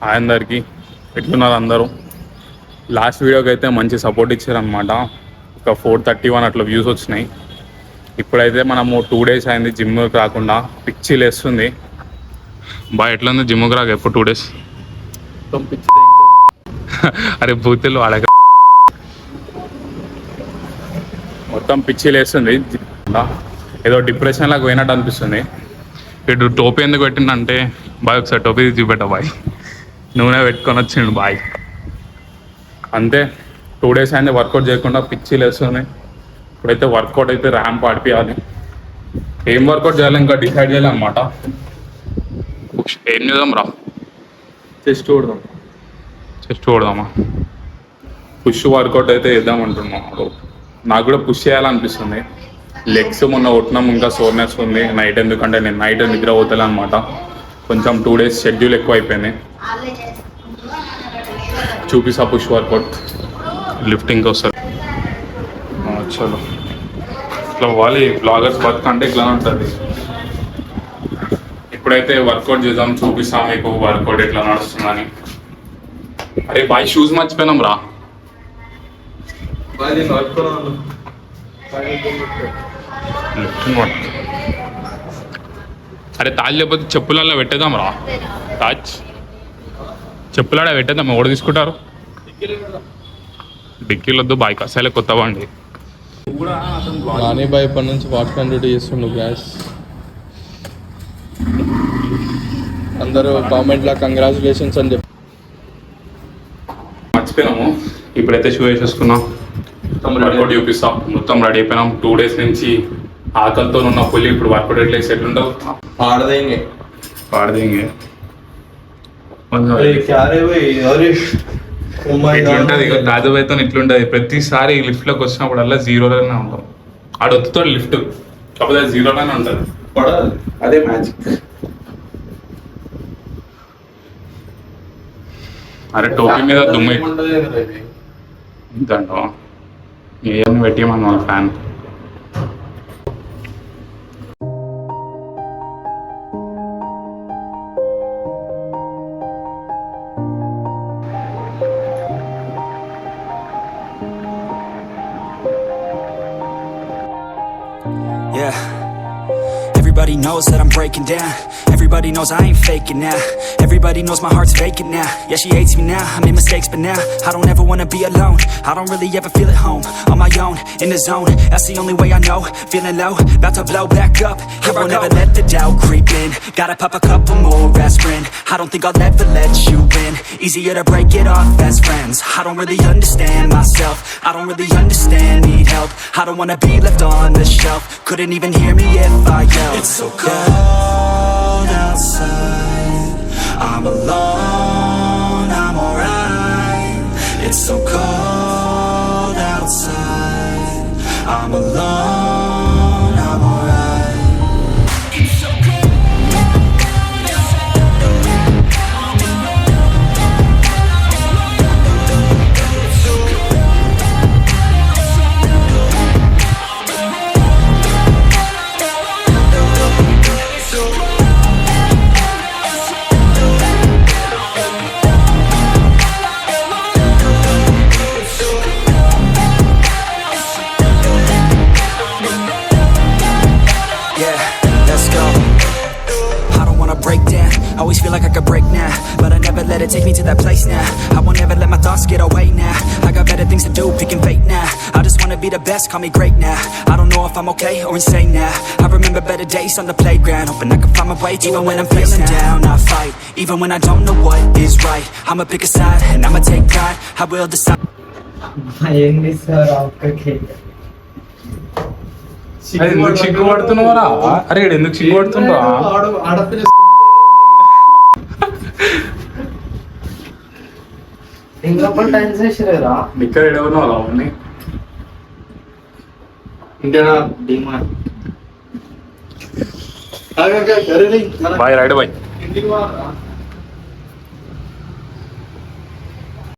అందరికీ ఎట్లున్నారు అందరూ? లాస్ట్ వీడియోకి అయితే మంచి సపోర్ట్ ఇచ్చారనమాట. ఒక 431 అట్లా వ్యూస్ వచ్చినాయి. ఇప్పుడైతే మనము 2 days అయింది జిమ్కి రాకుండా. పిచ్చి లేస్తుంది బాగా. ఎట్లుంది జిమ్కి రాక? ఎప్పుడు 2 days? అరే బూతులు అడగ. మొత్తం పిచ్చి లేస్తుంది. ఏదో డిప్రెషన్ లాగా పోయినట్టు అనిపిస్తుంది. ఇటు టోపీ ఎందుకు పెట్టిందంటే బాయ్ ఒకసారి టోపీ చూపెట్టా బాయ్. నూనె పెట్టుకొని వచ్చిండు బాయ్. అంతే 2 days అయింది వర్కౌట్ చేయకుండా. పిచ్చి లేస్తుంది. ఇప్పుడైతే వర్కౌట్ అయితే ర్యాంప్ ఆడిపియాలి. ఏం వర్కౌట్ చేయాలి ఇంకా డిసైడ్ చేయాలి అనమాట. ఏం చేద్దాం రా? చెస్ట్ కొడదామా? పుష్ వర్కౌట్ అయితే వేద్దాం అంటున్నాం. నాకు కూడా పుష్ చేయాలనిపిస్తుంది. లెగ్స్ మొన్న కొట్టినాం, ఇంకా సోర్నెస్ ఉంది నైట్. ఎందుకంటే నేను నైట్ నిద్ర పోతలే అనమాట. కొంచెం 2 days షెడ్యూల్ ఎక్కువ అయిపోయింది. చూపిస్తా పుష్ వర్కౌట్. లిఫ్టింగ్కి వస్తారు. చలో ఇట్లా పోవాలి. బ్లాగర్స్ వర్క్ అంటే ఇట్లా ఉంటుంది. ఇప్పుడైతే వర్కౌట్ చేద్దాం, చూపిస్తాం మీకు వర్కౌట్ ఎట్లా నడుస్తుందని. అరే బాయ్ షూస్ మర్చిపోయినాం రా. అరే తాజ్ లేకపోతే చెప్పులలో పెట్టేద్దాం రా. తాజ్ చెప్పులాడ పెట్టేద్దాం. ఎవరు తీసుకుంటారు? డిక్కీలు వద్దు బాయ్, అసలే కొత్త బండి. నాని బాయ్ ఇప్పటి నుంచి వాచ్మెన్ డ్యూటీ చేస్తుండు గ్యాస్. అందరూ కామెంట్లో కంగ్రాచులేషన్స్ అని చెప్పి మర్చిపోయినాము. ఇప్పుడైతే షూ వేసేసుకున్నాం. వర్కౌట్ చూపిస్తాం. మొత్తం రెడీ అయిపోయినాం. 2 days నుంచి ఆకలితో ఉన్న పులి ఇప్పుడు వర్కౌట్ ఎట్లా ఎట్లుండవు పాడదేంగే ఇట్లుంటది. ఇక తాజాబాయ్తో ఇట్లుంటది. ప్రతిసారి లిఫ్ట్ లోకి వచ్చినప్పుడల్లా జీరోలోనే ఉంటాం. ఆడ ఒత్తుతో లిఫ్ట్ కాకపోతే జీరోలోనే ఉంటుంది. అదే మ్యాజిక్. అరే టోపీ మీద దుమ్ము ఇంతంటో ఏం పెట్టియమని వాళ్ళ fan. Yeah. Everybody knows that I'm breaking down. Everybody knows I ain't faking now. Everybody knows my heart's vacant now. Yeah, she hates me now, I made mistakes but now I don't ever wanna be alone. I don't really ever feel at home. On my own, in the zone, that's the only way I know. Feeling low, about to blow back up. Here I won't ever let the doubt creep in. Gotta pop a couple more aspirin. I don't think I'll ever let you in. Easier to break it off best friends. I don't really understand myself. I don't really understand, need help. I don't wanna be left on the shelf. Couldn't even hear me if I yelled. It's so cold outside, I'm alone, I'm alright. It's so cold outside, I'm alone, I'm alright. It's so cold outside, I'm always feel like I could break now, but I never let it take me to that place now. I won't ever let my thoughts get away now. I got better things to do, picking fate now. I just wanna be the best, call me great now. I don't know if I'm okay or insane now. I remember better days on the playground, hoping I can find my way even when I'm feeling down. I fight, even when I don't know what is right. I'ma pick a side, and I'ma take pride. I will decide. ఎందుకు సిగ్గుపడుతున్నావరా? అరే ఎందుకు సిగ్గుపడుతున్నా? ఇంకా time చేసిరా ఇక్కడ ఎడవను అలా ఉన్నాయి. ఇంకా demand bye ride bye.